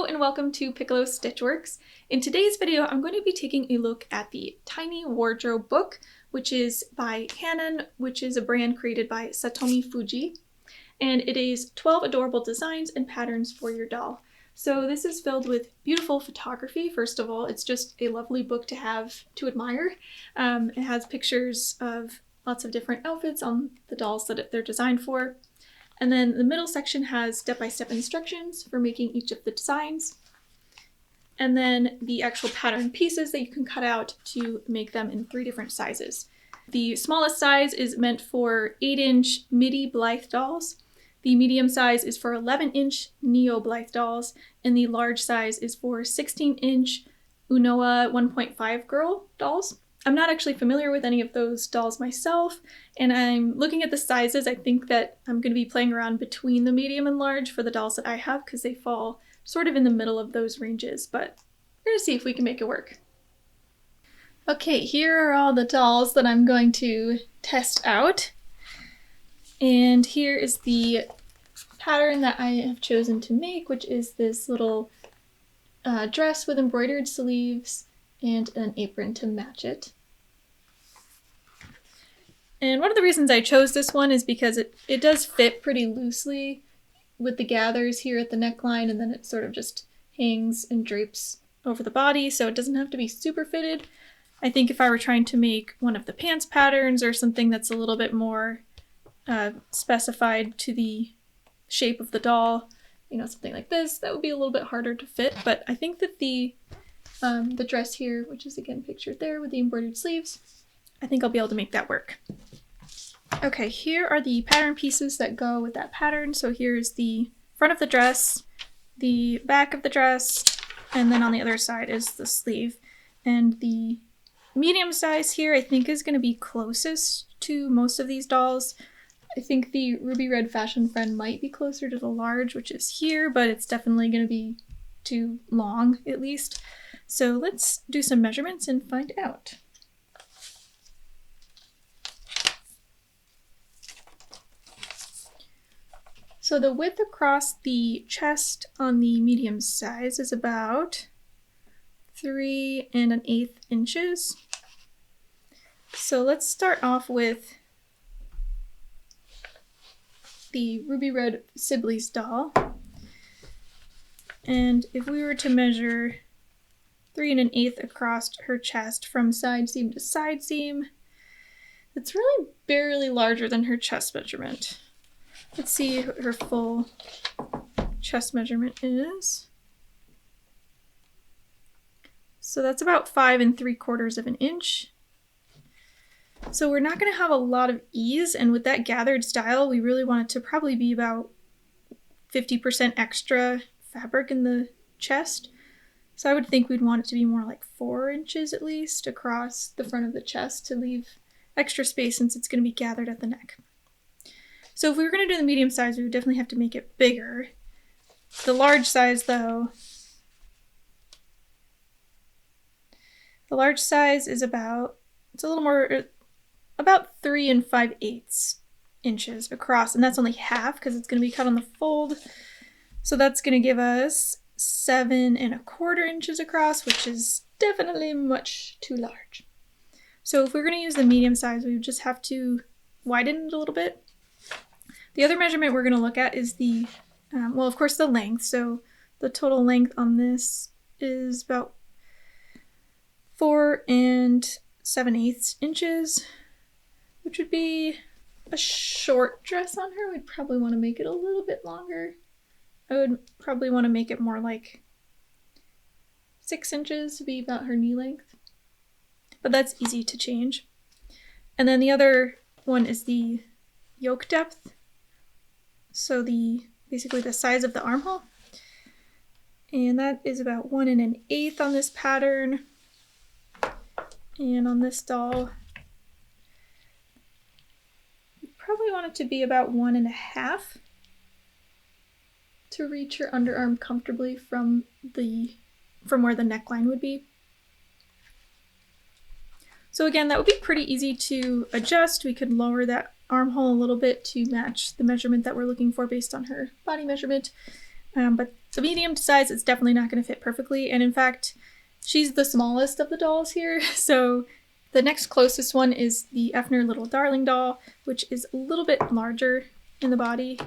and welcome to Piccolo Stitchworks. In today's video, I'm going to be taking a look at the Tiny Wardrobe book, which is by Hanon, which is a brand created by Satomi Fujii. And it is 12 adorable designs and patterns for your doll. So this is filled with beautiful photography. First of all, it's just a lovely book to have to admire. It has pictures of lots of different outfits on the dolls that they're designed for. And then the middle section has step-by-step instructions for making each of the designs. And then the actual pattern pieces that you can cut out to make them in 3 different sizes. The smallest size is meant for 8-inch midi Blythe dolls. The medium size is for 11-inch Neo Blythe dolls. And the large size is for 16-inch Unoa 1.5 girl dolls. I'm not actually familiar with any of those dolls myself, and I'm looking at the sizes. I think that I'm going to be playing around between the medium and large for the dolls that I have because they fall sort of in the middle of those ranges, but we're going to see if we can make it work. Okay, here are all the dolls that I'm going to test out, and here is the pattern that I have chosen to make, which is this little dress with embroidered sleeves and an apron to match it. And one of the reasons I chose this one is because it does fit pretty loosely with the gathers here at the neckline, and then it sort of just hangs and drapes over the body, so it doesn't have to be super fitted. I think if I were trying to make one of the pants patterns or something that's a little bit more specified to the shape of the doll, you know, something like this, that would be a little bit harder to fit. But I think that the dress here, which is again pictured there with the embroidered sleeves, I think I'll be able to make that work. Okay, here are the pattern pieces that go with that pattern. So here's the front of the dress, the back of the dress, and then on the other side is the sleeve. And the medium size here I think is going to be closest to most of these dolls. I think the Ruby Red Fashion Friend might be closer to the large, which is here, but it's definitely going to be too long at least. So let's do some measurements and find out. So the width across the chest on the medium size is about 3 1/8 inches. So let's start off with the Ruby Red Siblies doll. And if we were to measure 3 1/8 across her chest from side seam to side seam, it's really barely larger than her chest measurement. Let's see what her full chest measurement is. So that's about 5 3/4 inches. So we're not going to have a lot of ease, and with that gathered style, we really want it to probably be about 50% extra fabric in the chest. So I would think we'd want it to be more like 4 inches at least across the front of the chest to leave extra space since it's going to be gathered at the neck. So if we were going to do the medium size, we would definitely have to make it bigger. The large size though, the large size is about, it's a little more, about 3 5/8 inches across, and that's only half because it's going to be cut on the fold. So that's going to give us 7 1/4 inches across, which is definitely much too large. So if we're going to use the medium size, we would just have to widen it a little bit. The other measurement we're going to look at is the, well, of course, the length. So the total length on this is about 4 7/8 inches, which would be a short dress on her. We'd probably want to make it a little bit longer. I would probably want to make it more like 6 inches to be about her knee length, but that's easy to change. And then the other one is the yoke depth. So basically the size of the armhole. And that is about 1 1/8 on this pattern. And on this doll, you probably want it to be about 1 1/2 to reach your underarm comfortably from where the neckline would be. So again, that would be pretty easy to adjust. We could lower that armhole a little bit to match the measurement that we're looking for based on her body measurement. But So medium size, it's definitely not going to fit perfectly. And in fact, she's the smallest of the dolls here. So the next closest one is the Effner Little Darling doll, which is a little bit larger in the body.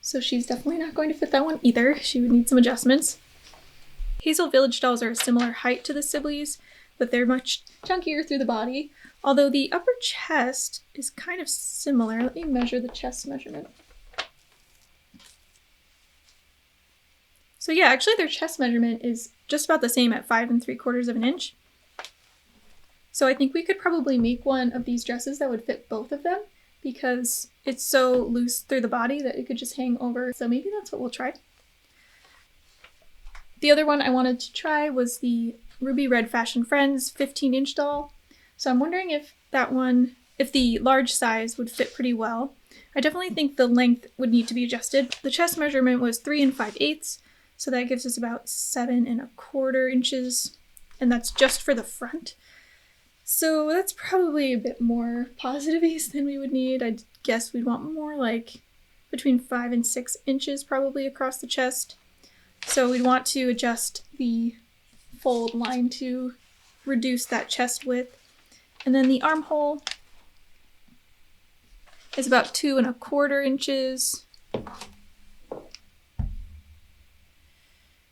So she's definitely not going to fit that one either. She would need some adjustments. Hazel Village dolls are a similar height to the Siblies, but they're much chunkier through the body. Although the upper chest is kind of similar. Let me measure the chest measurement. So yeah, actually their chest measurement is just about the same at 5 3/4 of an inch. So I think we could probably make one of these dresses that would fit both of them because it's so loose through the body that it could just hang over. So maybe that's what we'll try. The other one I wanted to try was the Ruby Red Fashion Friends 15-inch doll. So I'm wondering if that one, if the large size would fit pretty well. I definitely think the length would need to be adjusted. The chest measurement was 3 5/8, so that gives us about 7 1/4 inches, and that's just for the front. So that's probably a bit more positive-ish than we would need. I guess we'd want more like between 5 and 6 inches probably across the chest. So we'd want to adjust the fold line to reduce that chest width. And then the armhole is about 2 1/4 inches.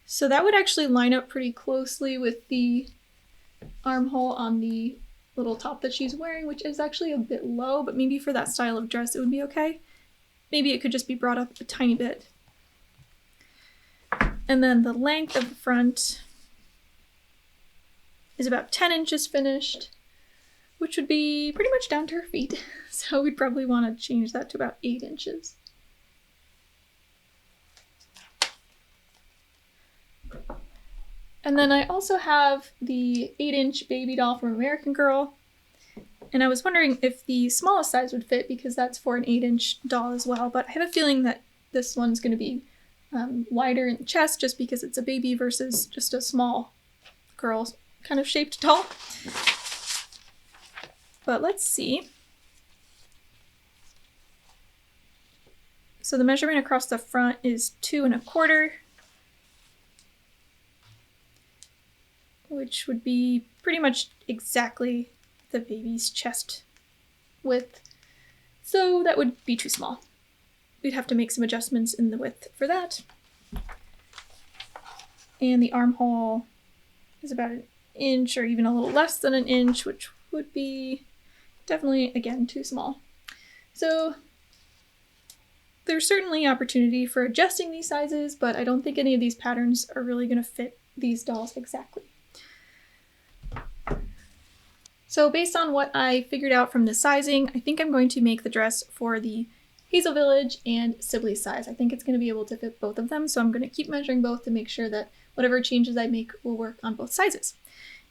So that would actually line up pretty closely with the armhole on the little top that she's wearing, which is actually a bit low, but maybe for that style of dress it would be okay. Maybe it could just be brought up a tiny bit. And then the length of the front is about 10 inches finished, which would be pretty much down to her feet. So we'd probably want to change that to about 8 inches. And then I also have the 8-inch baby doll from American Girl. And I was wondering if the smallest size would fit because that's for an 8-inch doll as well. But I have a feeling that this one's going to be wider in the chest just because it's a baby versus just a small girl kind of shaped doll. But let's see. So the measurement across the front is 2 1/4. Which would be pretty much exactly the baby's chest width. So that would be too small. We'd have to make some adjustments in the width for that. And the armhole is about 1 inch or even a little less than 1 inch, which would be definitely, again, too small. So there's certainly opportunity for adjusting these sizes, but I don't think any of these patterns are really going to fit these dolls exactly. So based on what I figured out from the sizing, I think I'm going to make the dress for the Hazel Village and Siblies size. I think it's going to be able to fit both of them, so I'm going to keep measuring both to make sure that whatever changes I make will work on both sizes.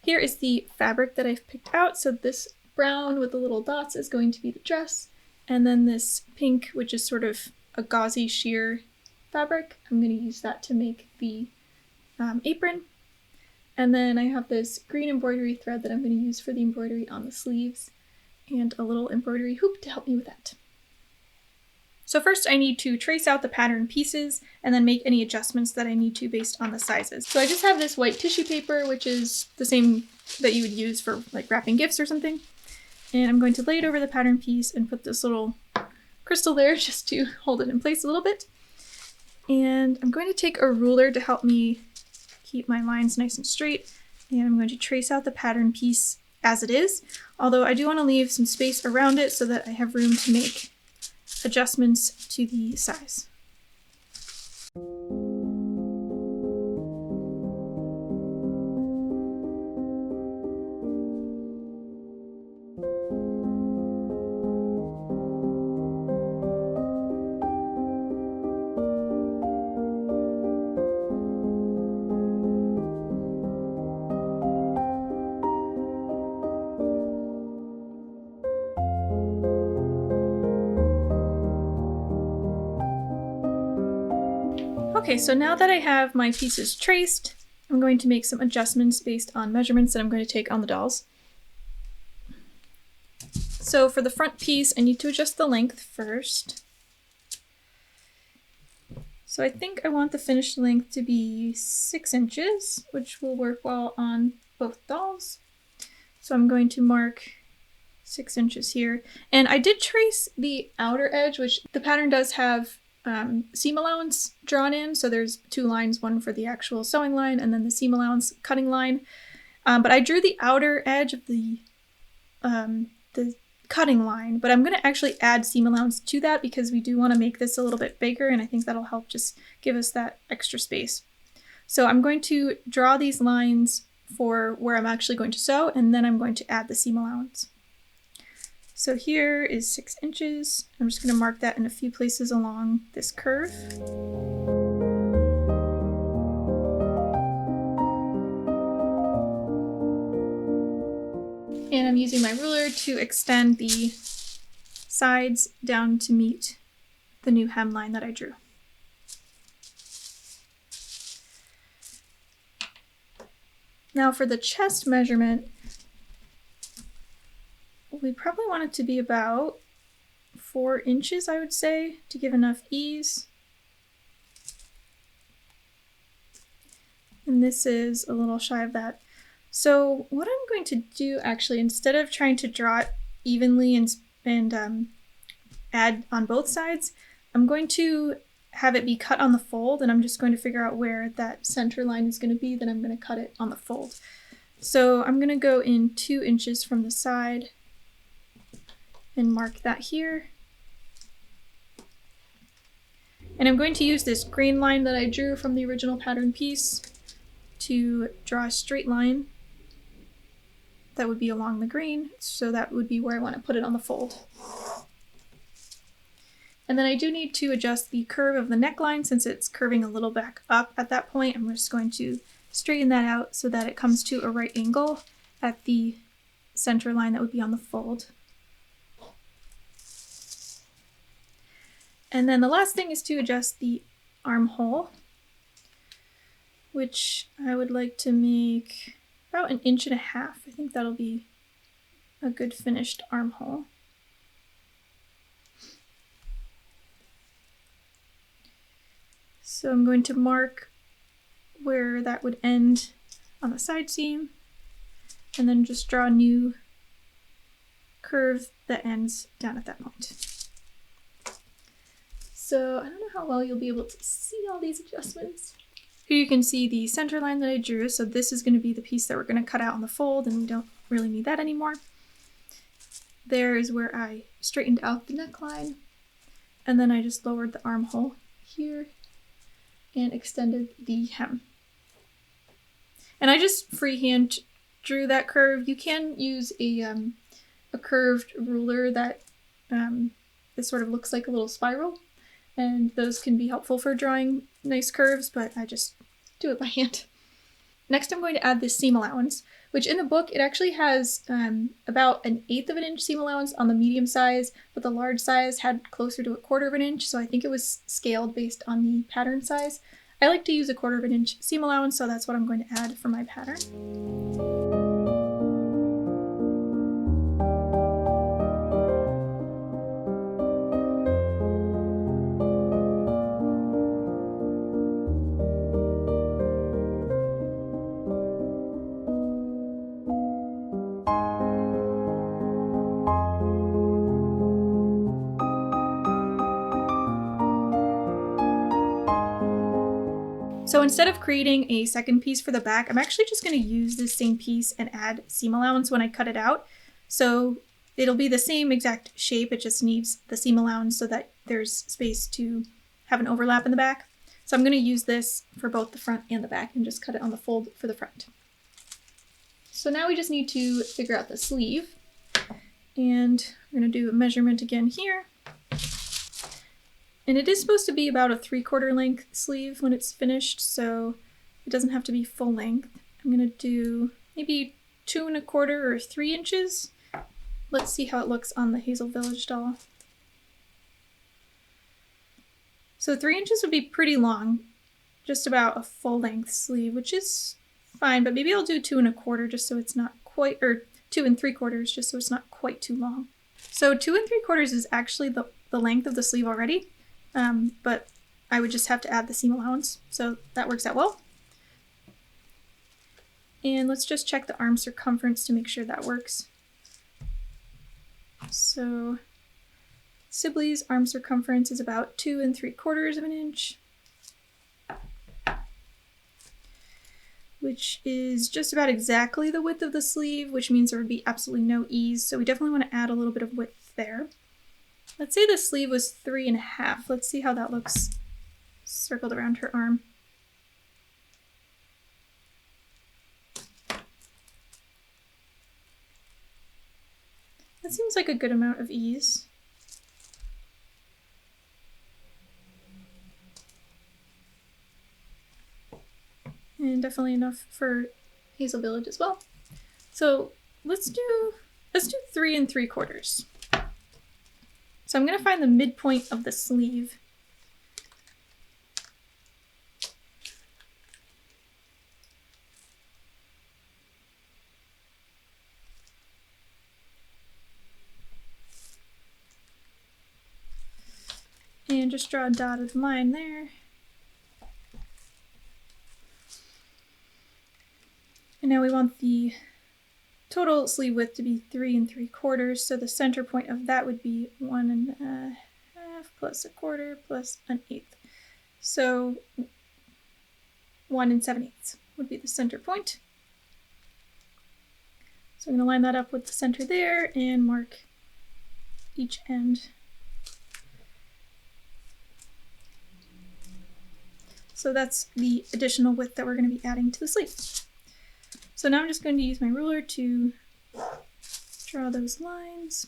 Here is the fabric that I've picked out. So this brown with the little dots is going to be the dress, and then this pink, which is sort of a gauzy sheer fabric, I'm going to use that to make the apron. And then I have this green embroidery thread that I'm going to use for the embroidery on the sleeves, and a little embroidery hoop to help me with that. So first I need to trace out the pattern pieces and then make any adjustments that I need to based on the sizes. So I just have this white tissue paper, which is the same that you would use for like wrapping gifts or something. And I'm going to lay it over the pattern piece and put this little crystal there just to hold it in place a little bit. And I'm going to take a ruler to help me keep my lines nice and straight, and I'm going to trace out the pattern piece as it is, although I do want to leave some space around it so that I have room to make adjustments to the size. Okay, so now that I have my pieces traced, I'm going to make some adjustments based on measurements that I'm going to take on the dolls. So for the front piece, I need to adjust the length first. So I think I want the finished length to be 6 inches, which will work well on both dolls. So I'm going to mark 6 inches here. And I did trace the outer edge, which the pattern does have seam allowance drawn in. So there's 2 lines, one for the actual sewing line and then the seam allowance cutting line. But I drew the outer edge of the cutting line, but I'm going to actually add seam allowance to that because we do want to make this a little bit bigger, and I think that'll help just give us that extra space. So I'm going to draw these lines for where I'm actually going to sew, and then I'm going to add the seam allowance. So here is 6 inches. I'm just going to mark that in a few places along this curve. And I'm using my ruler to extend the sides down to meet the new hemline that I drew. Now for the chest measurement, we probably want it to be about 4 inches, I would say, to give enough ease. And this is a little shy of that. So what I'm going to do actually, instead of trying to draw it evenly and add on both sides, I'm going to have it be cut on the fold, and I'm just going to figure out where that center line is going to be, then I'm going to cut it on the fold. So I'm going to go in 2 inches from the side and mark that here. And I'm going to use this green line that I drew from the original pattern piece to draw a straight line that would be along the green, so that would be where I want to put it on the fold. And then I do need to adjust the curve of the neckline since it's curving a little back up at that point. I'm just going to straighten that out so that it comes to a right angle at the center line that would be on the fold. And then the last thing is to adjust the armhole, which I would like to make about 1.5 inches. I think that'll be a good finished armhole. So I'm going to mark where that would end on the side seam, and then just draw a new curve that ends down at that point. So I don't know how well you'll be able to see all these adjustments. Here you can see the center line that I drew, so this is going to be the piece that we're going to cut out on the fold, and we don't really need that anymore. There is where I straightened out the neckline, and then I just lowered the armhole here and extended the hem. And I just freehand drew that curve. You can use a curved ruler that this sort of looks like a little spiral, and those can be helpful for drawing nice curves, but I just do it by hand. Next I'm going to add this seam allowance, which in the book it actually has about 1/8 of an inch seam allowance on the medium size, but the large size had closer to 1/4 of an inch, so I think it was scaled based on the pattern size. I like to use 1/4 of an inch seam allowance, so that's what I'm going to add for my pattern. So instead of creating a second piece for the back, I'm actually just going to use this same piece and add seam allowance when I cut it out. So it'll be the same exact shape, it just needs the seam allowance so that there's space to have an overlap in the back. So I'm going to use this for both the front and the back and just cut it on the fold for the front. So now we just need to figure out the sleeve. And we're going to do a measurement again here. And it is supposed to be about a 3/4 length sleeve when it's finished, so it doesn't have to be full length. I'm going to do maybe 2 1/4 or 3 inches. Let's see how it looks on the Hazel Village doll. So 3 inches would be pretty long, just about a full length sleeve, which is fine, but maybe I'll do 2 1/4 just so it's not quite, or 2 3/4 just so it's not quite too long. So 2 3/4 is actually the length of the sleeve already. But I would just have to add the seam allowance. So that works out well. And let's just check the arm circumference to make sure that works. So Siblies' arm circumference is about 2 3/4 of an inch, which is just about exactly the width of the sleeve, which means there would be absolutely no ease. So we definitely want to add a little bit of width there. Let's say the sleeve was 3 1/2. Let's see how that looks circled around her arm. That seems like a good amount of ease. And definitely enough for Hazel Village as well. So let's do 3 3/4. So I'm gonna find the midpoint of the sleeve. And just draw a dotted line there. And now we want the total sleeve width to be 3 3/4, so the center point of that would be 1 1/2 plus 1/4 plus 1/8. So 1 7/8 would be the center point. So I'm going to line that up with the center there and mark each end. So that's the additional width that we're going to be adding to the sleeve. So now I'm just going to use my ruler to draw those lines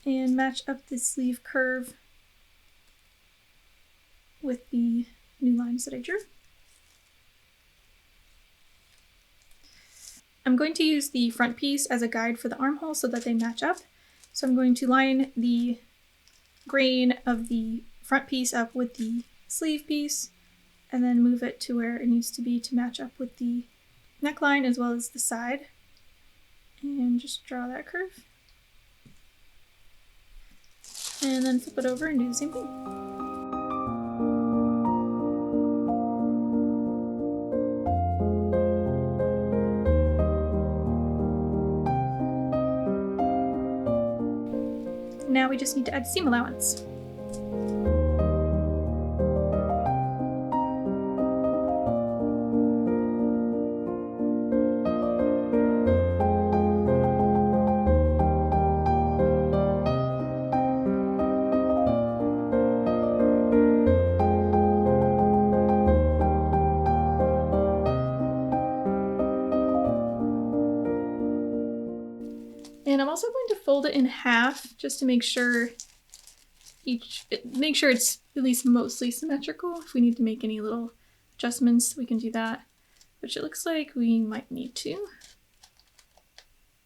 and match up the sleeve curve with the new lines that I drew. I'm going to use the front piece as a guide for the armhole so that they match up. So I'm going to line the grain of the front piece up with the sleeve piece and then move it to where it needs to be to match up with the neckline as well as the side. And just draw that curve. And then flip it over and do the same thing. Now we just need to add seam allowance. And I'm also going to fold it in half just to make sure it's at least mostly symmetrical. If we need to make any little adjustments, we can do that, which it looks like we might need to.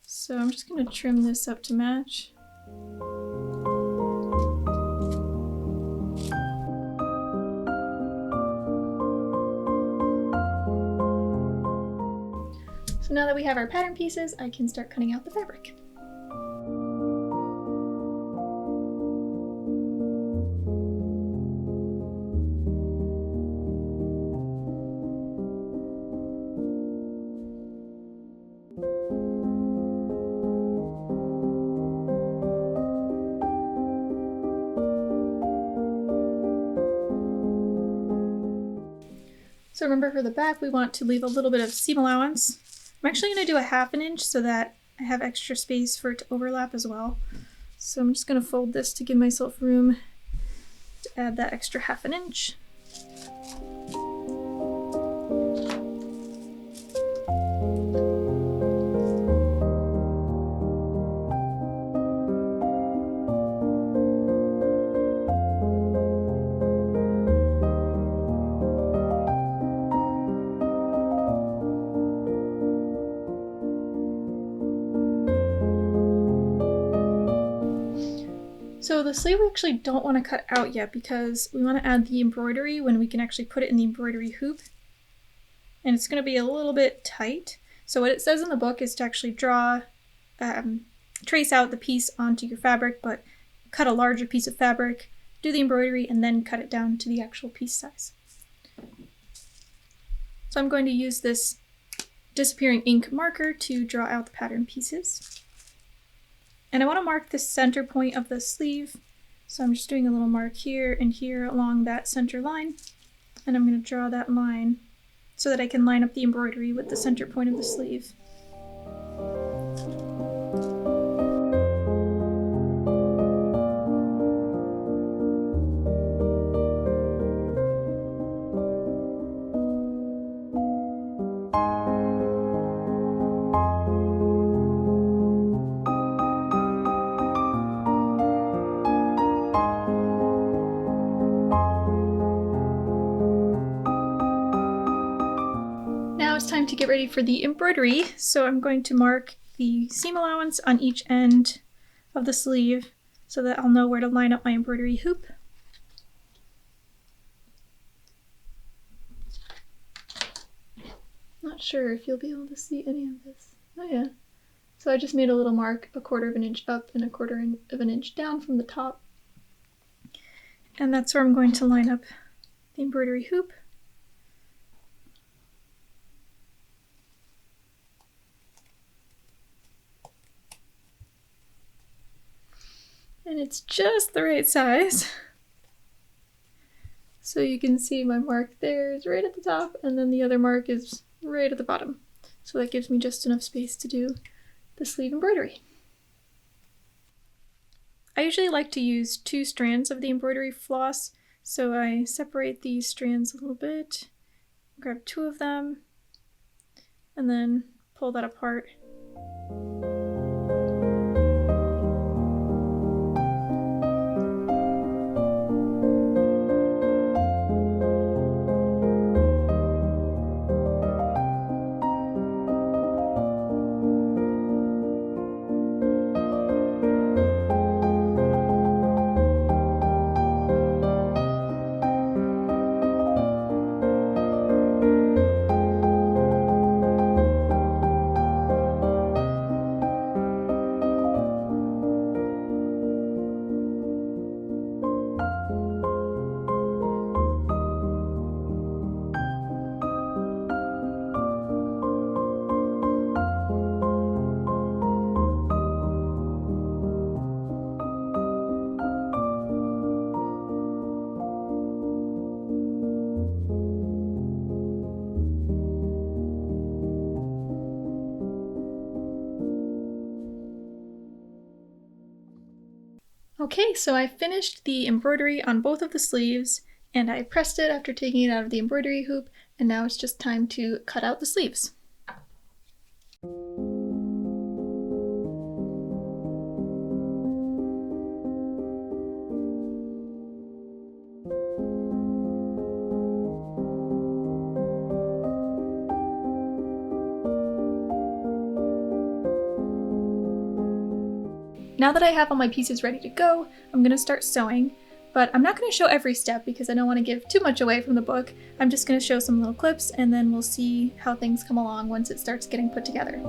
So I'm just going to trim this up to match. So now that we have our pattern pieces, I can start cutting out the fabric. So remember, for the back, we want to leave a little bit of seam allowance. I'm actually going to do a 1/2 inch so that I have extra space for it to overlap as well. So I'm just going to fold this to give myself room to add that extra 1/2 inch. So the sleeve we actually don't want to cut out yet because we want to add the embroidery when we can actually put it in the embroidery hoop. And it's going to be a little bit tight. So what it says in the book is to actually draw, trace out the piece onto your fabric, but cut a larger piece of fabric, do the embroidery and then cut it down to the actual piece size. So I'm going to use this disappearing ink marker to draw out the pattern pieces. And I want to mark the center point of the sleeve. So I'm just doing a little mark here and here along that center line. And I'm going to draw that line so that I can line up the embroidery with the center point of the sleeve. Time to get ready for the embroidery, so I'm going to mark the seam allowance on each end of the sleeve so that I'll know where to line up my embroidery hoop. Not sure if you'll be able to see any of this. Oh yeah. So I just made a little mark 1/4 of an inch up and 1/4 of an inch down from the top. And that's where I'm going to line up the embroidery hoop. And it's just the right size. So you can see my mark there is right at the top, and then the other mark is right at the bottom. So that gives me just enough space to do the sleeve embroidery. I usually like to use 2 strands of the embroidery floss, so I separate these strands a little bit, grab 2 of them, and then pull that apart. Okay, so I finished the embroidery on both of the sleeves, and I pressed it after taking it out of the embroidery hoop, and now it's just time to cut out the sleeves. Now that I have all my pieces ready to go, I'm going to start sewing, but I'm not going to show every step because I don't want to give too much away from the book. I'm just going to show some little clips and then we'll see how things come along once it starts getting put together.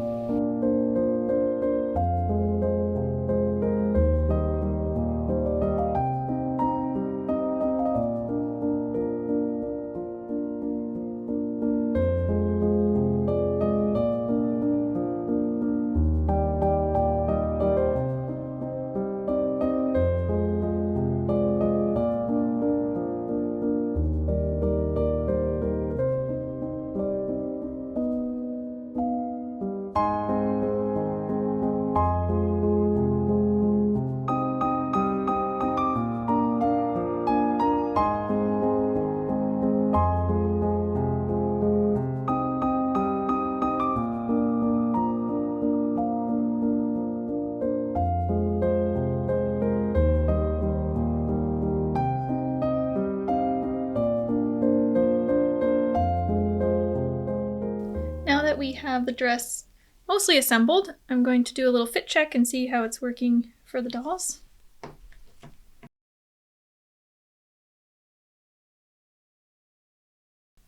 We have the dress mostly assembled. I'm going to do a little fit check and see how it's working for the dolls.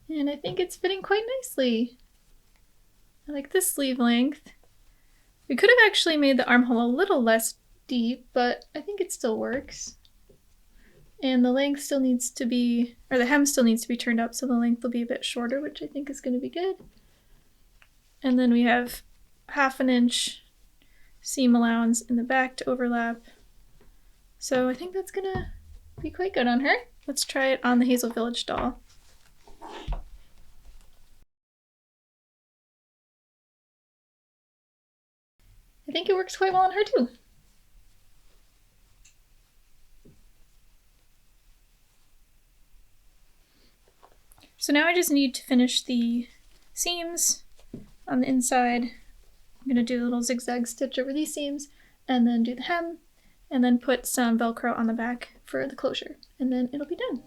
And I think it's fitting quite nicely. I like this sleeve length. We could have actually made the armhole a little less deep, but I think it still works. And the length still needs to be, or the hem still needs to be turned up, so the length will be a bit shorter, which I think is going to be good. And then we have 1/2 inch seam allowance in the back to overlap. So I think that's going to be quite good on her. Let's try it on the Hazel Village doll. I think it works quite well on her too. So now I just need to finish the seams on the inside. I'm going to do a little zigzag stitch over these seams and then do the hem and then put some Velcro on the back for the closure, and then it'll be done.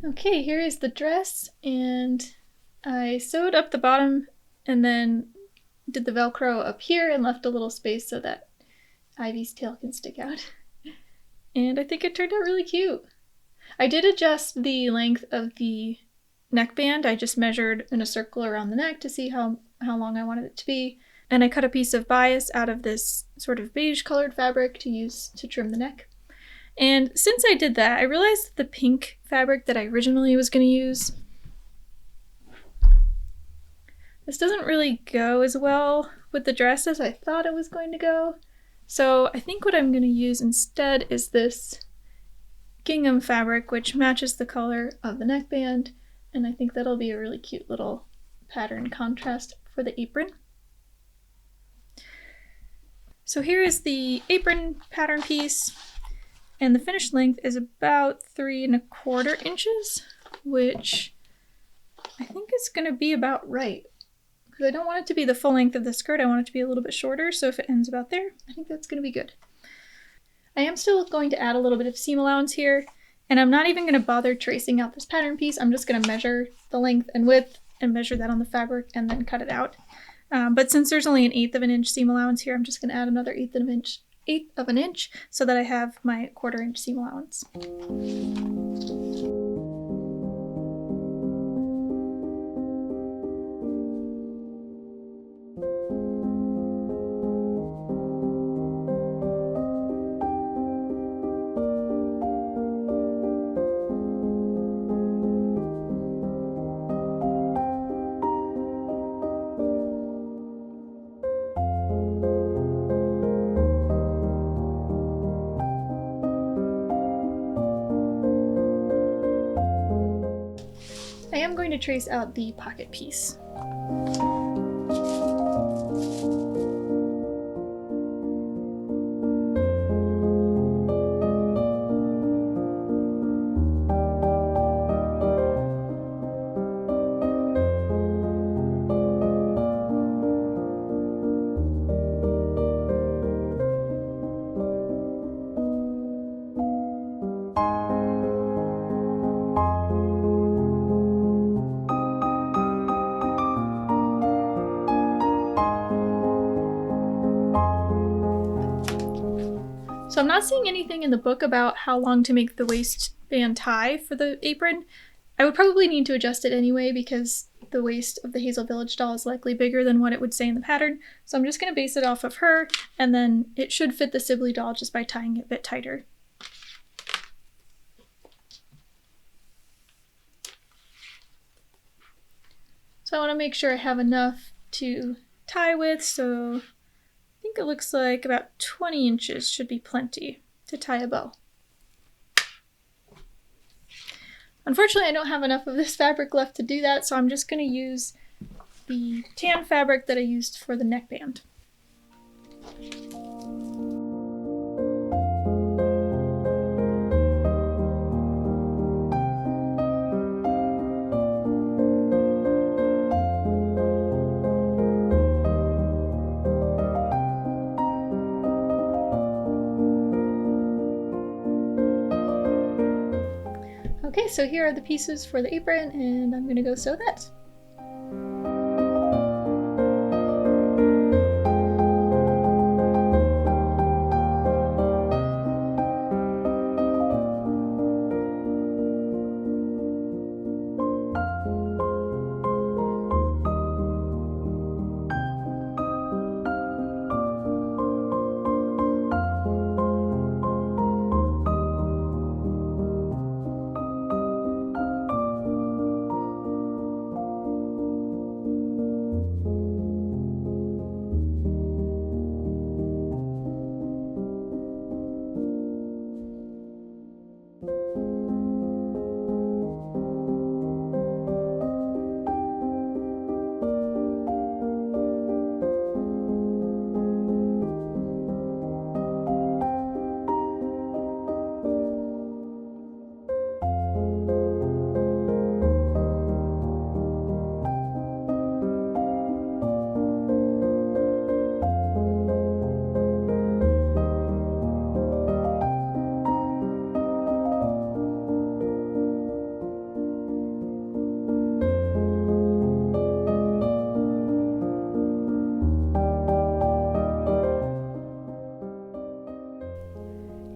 Okay, here is the dress, and I sewed up the bottom and then did the Velcro up here and left a little space so that Ivy's tail can stick out. And I think it turned out really cute. I did adjust the length of the neckband. I just measured in a circle around the neck to see how long I wanted it to be. And I cut a piece of bias out of this sort of beige colored fabric to use to trim the neck. And since I did that, I realized that the pink fabric that I originally was going to use, this doesn't really go as well with the dress as I thought it was going to go. So I think what I'm going to use instead is this gingham fabric, which matches the color of the neckband, and I think that'll be a really cute little pattern contrast for the apron. So here is the apron pattern piece. And the finished length is about 3 1/4 inches, which I think is going to be about right. Because I don't want it to be the full length of the skirt, I want it to be a little bit shorter, so if it ends about there, I think that's going to be good. I am still going to add a little bit of seam allowance here, and I'm not even going to bother tracing out this pattern piece. I'm just going to measure the length and width and measure that on the fabric and then cut it out. But since there's only an 1/8 inch seam allowance here, I'm just going to add another 1/8 of an inch so that I have my 1/4 inch seam allowance. I am going to trace out the pocket piece. So I'm not seeing anything in the book about how long to make the waistband tie for the apron. I would probably need to adjust it anyway because the waist of the Hazel Village doll is likely bigger than what it would say in the pattern. So I'm just going to base it off of her, and then it should fit the Sibley doll just by tying it a bit tighter. So I want to make sure I have enough to tie with, so I think it looks like about 20 inches should be plenty to tie a bow. Unfortunately, I don't have enough of this fabric left to do that, so I'm just going to use the tan fabric that I used for the neckband. Okay, so here are the pieces for the apron, and I'm gonna go sew that.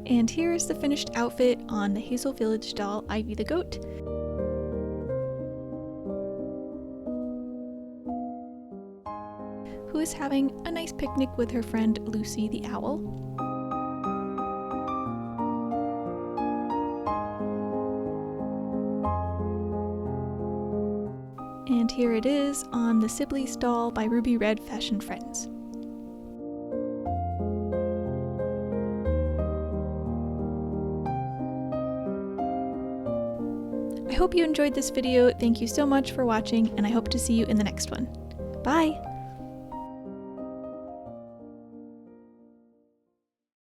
And here is the finished outfit on the Hazel Village doll, Ivy the goat. Who is having a nice picnic with her friend Lucy the owl. And here it is on the Siblies doll by Ruby Red Fashion Friends. I hope you enjoyed this video. Thank you so much for watching, and I hope to see you in the next one. Bye!